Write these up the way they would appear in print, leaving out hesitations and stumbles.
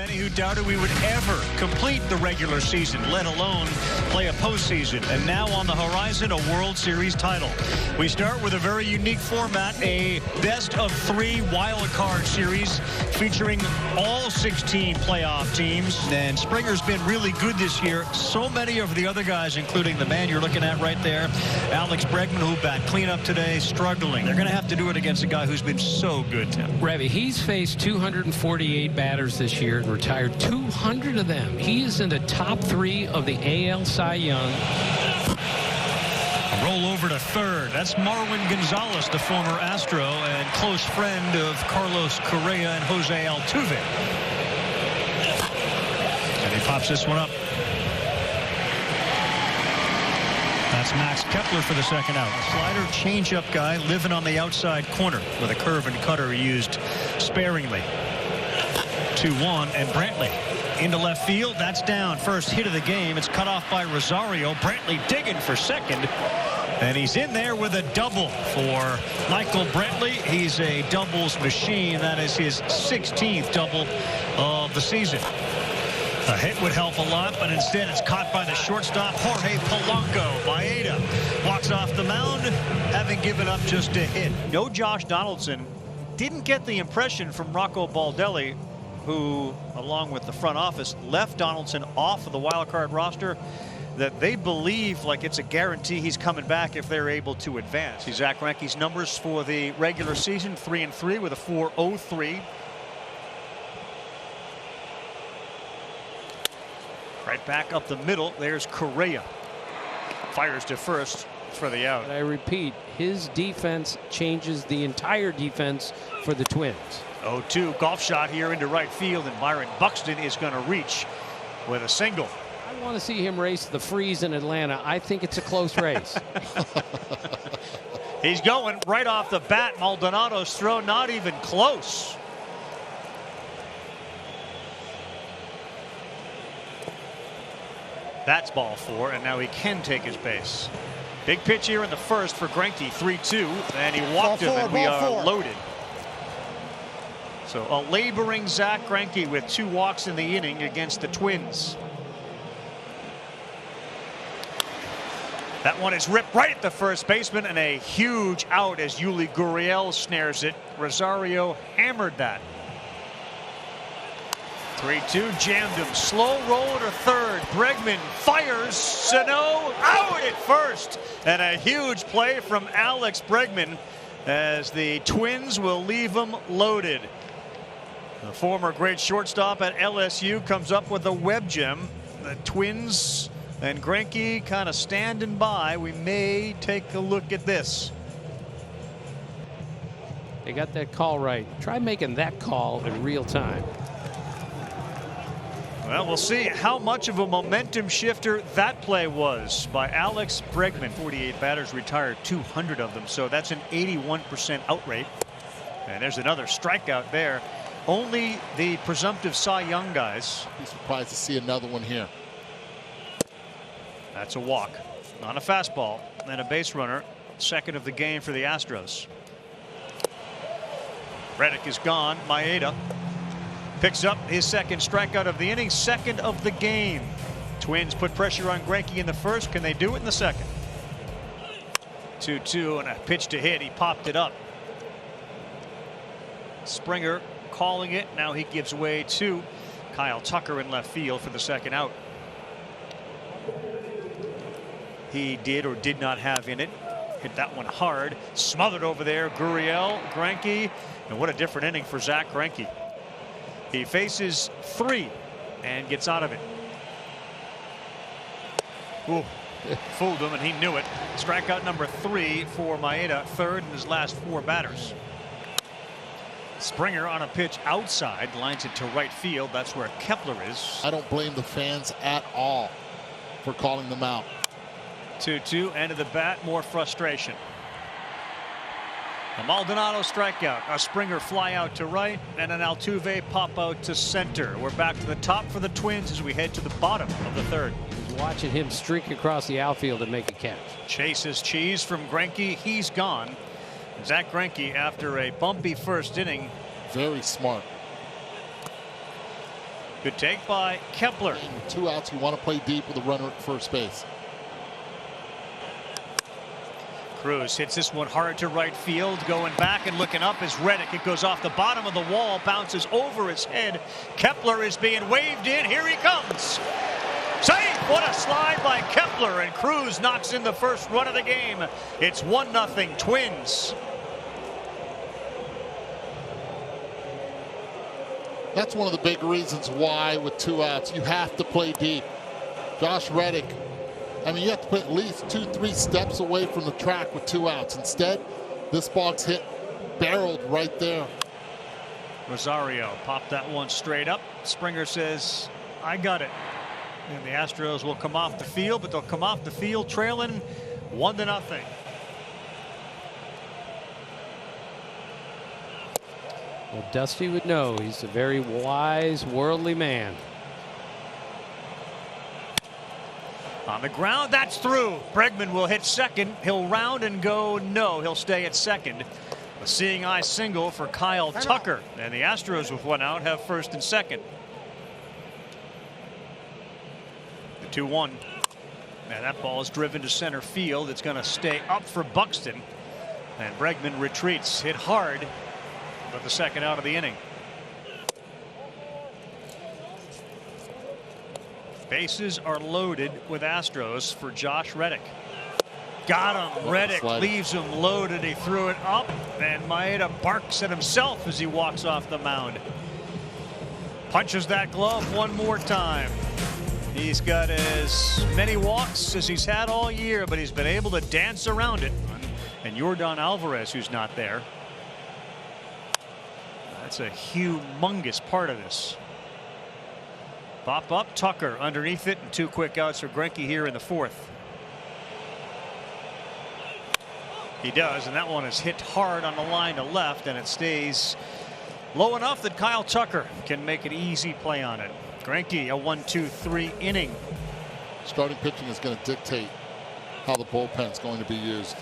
many who doubted we would ever complete the regular season, let alone play a postseason. And now on the horizon, a World Series title. We start with a very unique format, a best-of-3 wild-card series featuring all 16 playoff teams. And Springer's been really good this year. So many of the other guys, including the man you're looking at right there, Alex Bregman, who batted cleanup today, struggling. They're going to have to do it against a guy who's been so good, Tim. Revy, he's faced 248 batters this year and retired 200 of them. He is in the top 3 of the AL Cy Young. A roll over to third. That's Marwin Gonzalez, the former Astro and close friend of Carlos Correa and Jose Altuve. And he pops this one up. That's Max Kepler for the second out. A slider changeup guy living on the outside corner with a curve and cutter used sparingly. 2-1 and Brantley into left field. That's down. First hit of the game. It's cut off by Rosario. Brantley digging for second. And he's in there with a double for Michael Brantley. He's a doubles machine. That is his 16th double of the season. A hit would help a lot, but instead it's caught by the shortstop, Jorge Polanco. Maeda walks off the mound, having given up just a hit. No Josh Donaldson. Didn't get the impression from Rocco Baldelli, who, along with the front office, left Donaldson off of the wild card roster, that they believe like it's a guarantee he's coming back if they're able to advance. See Zack Greinke's numbers for the regular season, 3-3 with a 4.03. Right back up the middle. There's Correa. Fires to first for the out. But I repeat, his defense changes the entire defense for the Twins. 0-2 golf shot here into right field, and Byron Buxton is going to reach with a single. I want to see him race the freeze in Atlanta. I think it's a close race. He's going right off the bat. Maldonado's throw not even close. That's ball 4, and now he can take his base. Big pitch here in the first for Greinke, 3-2, and he walked him, and we are loaded. So a laboring Zack Greinke with 2 walks in the inning against the Twins. That one is ripped right at the first baseman, and a huge out as Yuli Gurriel snares it. Rosario hammered that. 3-2, jammed him. Slow roll to third. Bregman fires. Sano out at first. And a huge play from Alex Bregman as the Twins will leave him loaded. The former great shortstop at LSU comes up with a web gem. The Twins and Greinke kind of standing by. We may take a look at this. They got that call right. Try making that call in real time. Well, we'll see how much of a momentum shifter that play was by Alex Bregman. 48 batters, retired 200 of them, so that's an 81% out rate. And there's another strikeout there. Only the presumptive Cy Young guys. Be surprised to see another one here. That's a walk on a fastball and a base runner. Second of the game for the Astros. Reddick is gone. Maeda picks up his second strikeout of the inning, second of the game. Twins put pressure on Greinke in the first. Can they do it in the second? 2-2 and a pitch to hit. He popped it up. Springer calling it. Now he gives way to Kyle Tucker in left field for the second out. He did or did not have in it. Hit that one hard. Smothered over there. Gurriel, Greinke, and what a different inning for Zack Greinke. He faces 3 and gets out of it. Ooh, fooled him, and he knew it. Strikeout number 3 for Maeda, third in his last 4 batters. Springer on a pitch outside, lines it to right field. That's where Kepler is. I don't blame the fans at all for calling them out. 2-2, end of the bat, more frustration. A Maldonado strikeout, a Springer fly out to right, and an Altuve pop out to center. We're back to the top for the Twins as we head to the bottom of the third. Watching him streak across the outfield and make a catch. Chases cheese from Greinke. He's gone. Zack Greinke, after a bumpy first inning. Very smart. Good take by Kepler. With 2 outs, you want to play deep with a runner at first base. Cruz hits this one hard to right field. Going back and looking up is Reddick. It goes off the bottom of the wall, bounces over his head. Kepler is being waved in. Here he comes. Safe! What a slide by Kepler, and Cruz knocks in the first run of the game. It's 1-0 Twins. That's one of the big reasons why with 2 outs you have to play deep. Josh Reddick, I mean, you have to put at least 2-3 steps away from the track with 2 outs. Instead, this ball's hit barreled right there. Rosario popped that one straight up. Springer says, I got it. And the Astros will come off the field, but they'll come off the field trailing 1-0. Well, Dusty would know. He's a very wise, worldly man. On the ground, that's through. Bregman will hit second. He'll round and go no. He'll stay at second. A seeing eye single for Kyle Tucker. And the Astros with 1 out have first and second. The 2-1. And that ball is driven to center field. It's going to stay up for Buxton. And Bregman retreats. Hit hard. But the second out of the inning. Bases are loaded with Astros for Josh Reddick. Got him. Reddick leaves him loaded. He threw it up, and Maeda barks at himself as he walks off the mound. Punches that glove one more time. He's got as many walks as he's had all year, but he's been able to dance around it. And Yordan Alvarez, who's not there. That's a humongous part of this. Pop up, Tucker underneath it, and 2 quick outs for Greinke here in the 4th. He does, and that one is hit hard on the line to left, and it stays low enough that Kyle Tucker can make an easy play on it. Greinke, a 1-2-3 inning. Starting pitching is going to dictate how the bullpen's going to be used.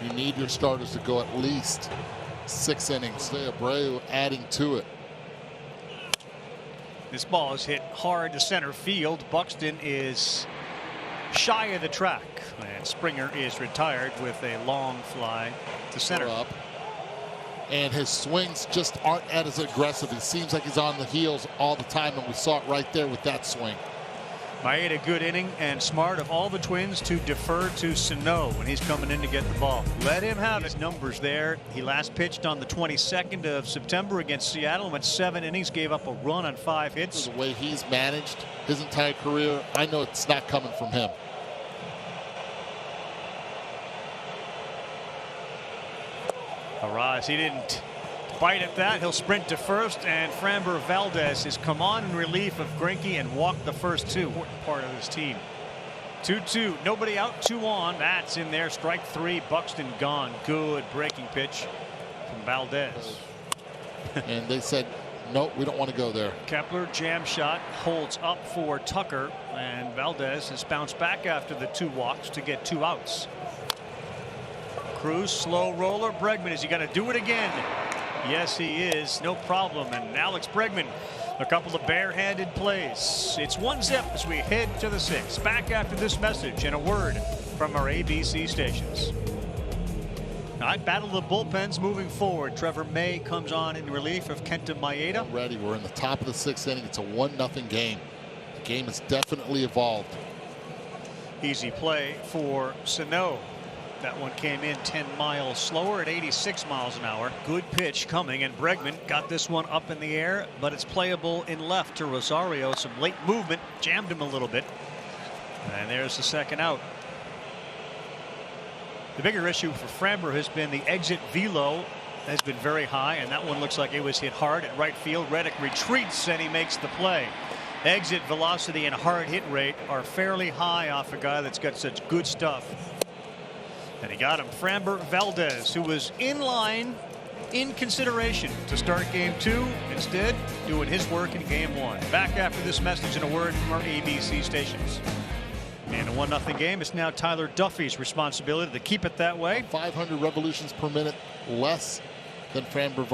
You need your starters to go at least 6 innings. Abreu adding to it. This ball is hit hard to center field. Buxton is shy of the track, and Springer is retired with a long fly to center. Up. And his swings just aren't as aggressive. He seems like he's on the heels all the time, and we saw it right there with that swing. Maeda, good inning, and smart of all the Twins to defer to Sano when he's coming in to get the ball. Let him have his numbers there. He last pitched on the 22nd of September against Seattle. Went 7 innings, gave up a run on 5 hits. The way he's managed his entire career, I know it's not coming from him. Arise, he didn't bite at that. He'll sprint to first, and Framber Valdez has come on in relief of Greinke and walked the first 2. Important part of his team. 2-2, nobody out, 2 on. That's in there. Strike 3. Buxton gone. Good breaking pitch from Valdez. And they said, nope, we don't want to go there. Kepler jam shot holds up for Tucker, and Valdez has bounced back after the 2 walks to get 2 outs. Cruz, slow roller. Bregman, is he going to do it again? Yes, he is. No problem. And Alex Bregman, a couple of barehanded plays. It's 1-0 as we head to the 6th. Back after this message and a word from our ABC stations. All right, battle of the bullpens moving forward. Trevor May comes on in relief of Kenta Maeda. Ready. We're in the top of the 6th inning. It's a 1-0 game. The game has definitely evolved. Easy play for Sano. That one came in 10 miles slower at 86 miles an hour. Good pitch coming, and Bregman got this one up in the air, but it's playable in left to Rosario. Some late movement, jammed him a little bit. And there's the second out. The bigger issue for Framber has been the exit velo has been very high, and that one looks like it was hit hard at right field. Reddick retreats, and he makes the play. Exit velocity and hard hit rate are fairly high off a guy that's got such good stuff. And he got him. Framber Valdez, who was in line, in consideration to start game 2, instead doing his work in game 1. Back after this message and a word from our ABC stations. And a 1-0 game. It's now Tyler Duffy's responsibility to keep it that way. 500 revolutions per minute less than Framber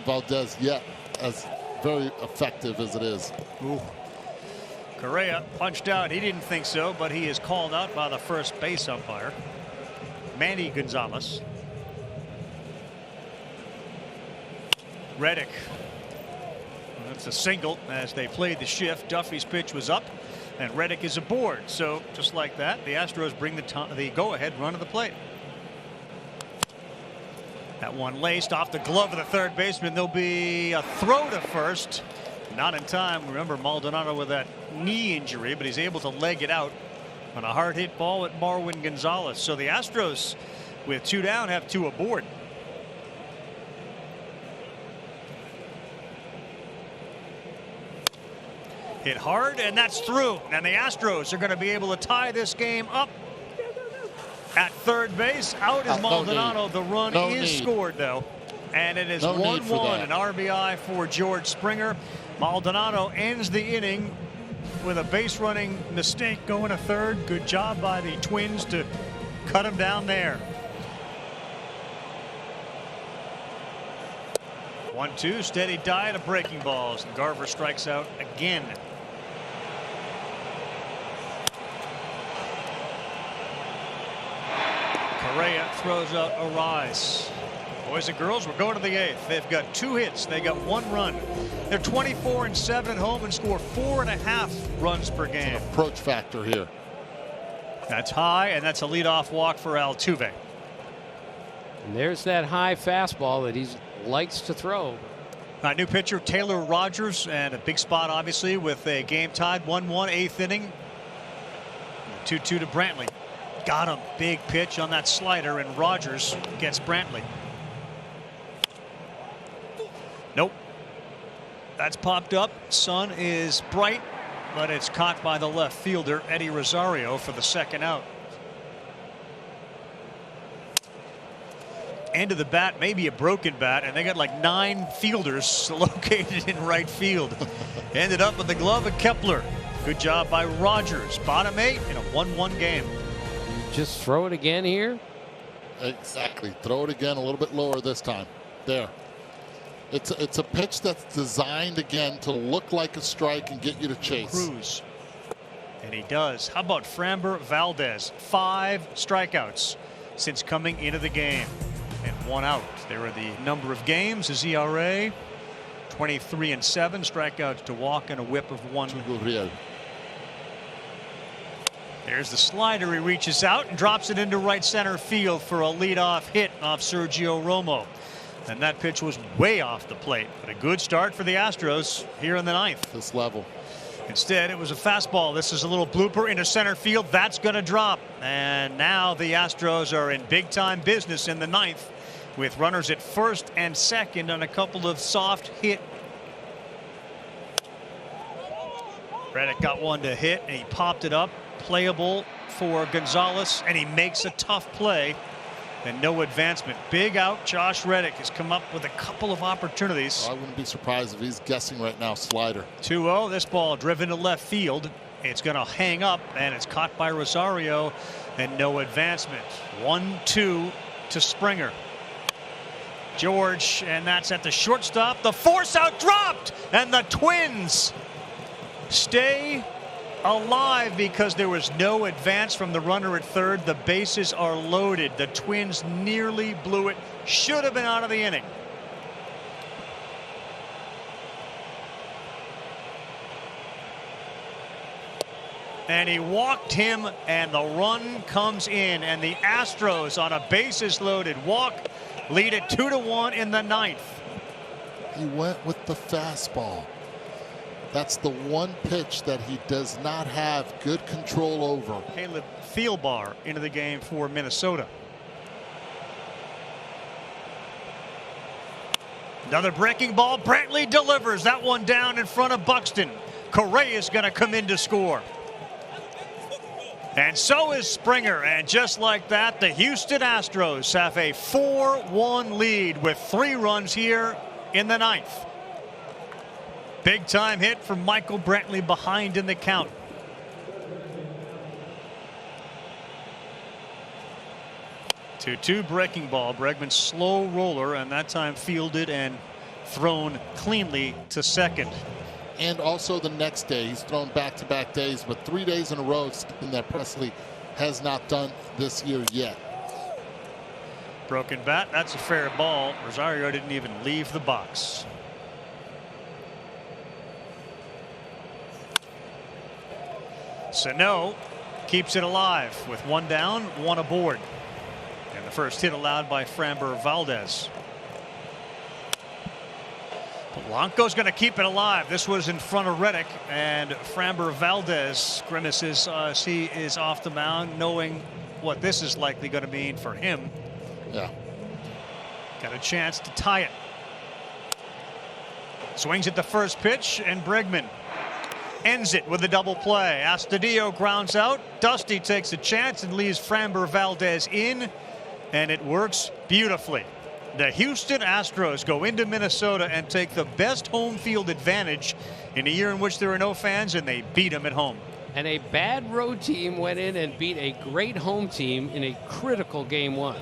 Valdez yet, as very effective as it is. Ooh. Correa punched out. He didn't think so, but he is called out by the first base umpire, Manny Gonzalez. Reddick. That's a single as they played the shift. Duffy's pitch was up, and Reddick is aboard. So just like that, the Astros bring the go-ahead run to the plate. That one laced off the glove of the third baseman. There'll be a throw to first. Not in time. Remember Maldonado with that knee injury, but he's able to leg it out on a hard hit ball at Marwin Gonzalez. So the Astros, with 2 down, have 2 aboard. Hit hard, and that's through. And the Astros are going to be able to tie this game up at third base. Out is Maldonado. The run is scored, though. And it is 1-1, an RBI for George Springer. Maldonado ends the inning with a base running mistake going to third. Good job by the Twins to cut him down there. 1-2, steady diet of breaking balls. And Garver strikes out again. Correa throws out a rise. Boys and girls, we're going to the 8th. They've got 2 hits. They got 1 run. They're 24-7 at home and score 4.5 runs per game. Approach factor here. That's high, and that's a leadoff walk for Altuve. And there's that high fastball that he likes to throw. New pitcher Taylor Rogers, and a big spot obviously with a game tied 1-1 8th inning. 2-2 to Brantley. Got him. Big pitch on that slider, and Rogers gets Brantley. Nope. That's popped up. Sun is bright, but it's caught by the left fielder Eddie Rosario for the second out. End of the bat, maybe a broken bat, and they got like 9 fielders located in right field. Ended up with the glove of Kepler. Good job by Rogers. Bottom 8 in a 1-1 game. Just throw it again here. Exactly. Throw it again a little bit lower this time. There. It's a pitch that's designed again to look like a strike and get you to chase. Cruz. And he does. How about Framber Valdez? 5 strikeouts since coming into the game. And 1 out. There are the number of games. His ERA 23-7. Strikeouts to walk and a whip of 1. There's the slider. He reaches out and drops it into right center field for a leadoff hit off Sergio Romo. And that pitch was way off the plate. But a good start for the Astros here in the 9th. This level. Instead, it was a fastball. This is a little blooper into center field. That's going to drop. And now the Astros are in big time business in the 9th with runners at first and second on a couple of soft hit. Reddick got one to hit, and he popped it up. Playable for Gonzalez, and he makes a tough play. And no advancement. Big out. Josh Reddick has come up with a couple of opportunities. I wouldn't be surprised if he's guessing right now. Slider. 2-0. This ball driven to left field. It's going to hang up, and it's caught by Rosario, and no advancement. 1-2 to Springer. George, and that's at the shortstop. The force out dropped, and the Twins stay alive because there was no advance from the runner at third. The bases are loaded. The Twins nearly blew it. Should have been out of the inning. And he walked him, and the run comes in, and the Astros on a bases loaded walk lead it 2-1 in the 9th. He went with the fastball. That's the one pitch that he does not have good control over. Caleb Thielbar into the game for Minnesota. Another breaking ball. Brantley delivers that one down in front of Buxton. Correa is going to come in to score. And so is Springer. And just like that, the Houston Astros have a 4-1 lead with 3 runs here in the 9th. Big time hit from Michael Brantley behind in the count. Two breaking ball. Bregman's slow roller, and that time fielded and thrown cleanly to second. And also the next day, he's thrown back-to-back days, but 3 days in a row, something that Presley has not done this year yet. Broken bat, that's a fair ball. Rosario didn't even leave the box. Sano keeps it alive with 1 down, 1 aboard. And the first hit allowed by Framber Valdez. Polanco's going to keep it alive. This was in front of Reddick, and Framber Valdez grimaces as he is off the mound, knowing what this is likely going to mean for him. Yeah. Got a chance to tie it. Swings at the first pitch, and Bregman ends it with a double play. Astudillo grounds out. Dusty takes a chance and leaves Framber Valdez in, and it works beautifully. The Houston Astros go into Minnesota and take the best home field advantage in a year in which there are no fans, and they beat them at home. And a bad road team went in and beat a great home team in a critical game 1.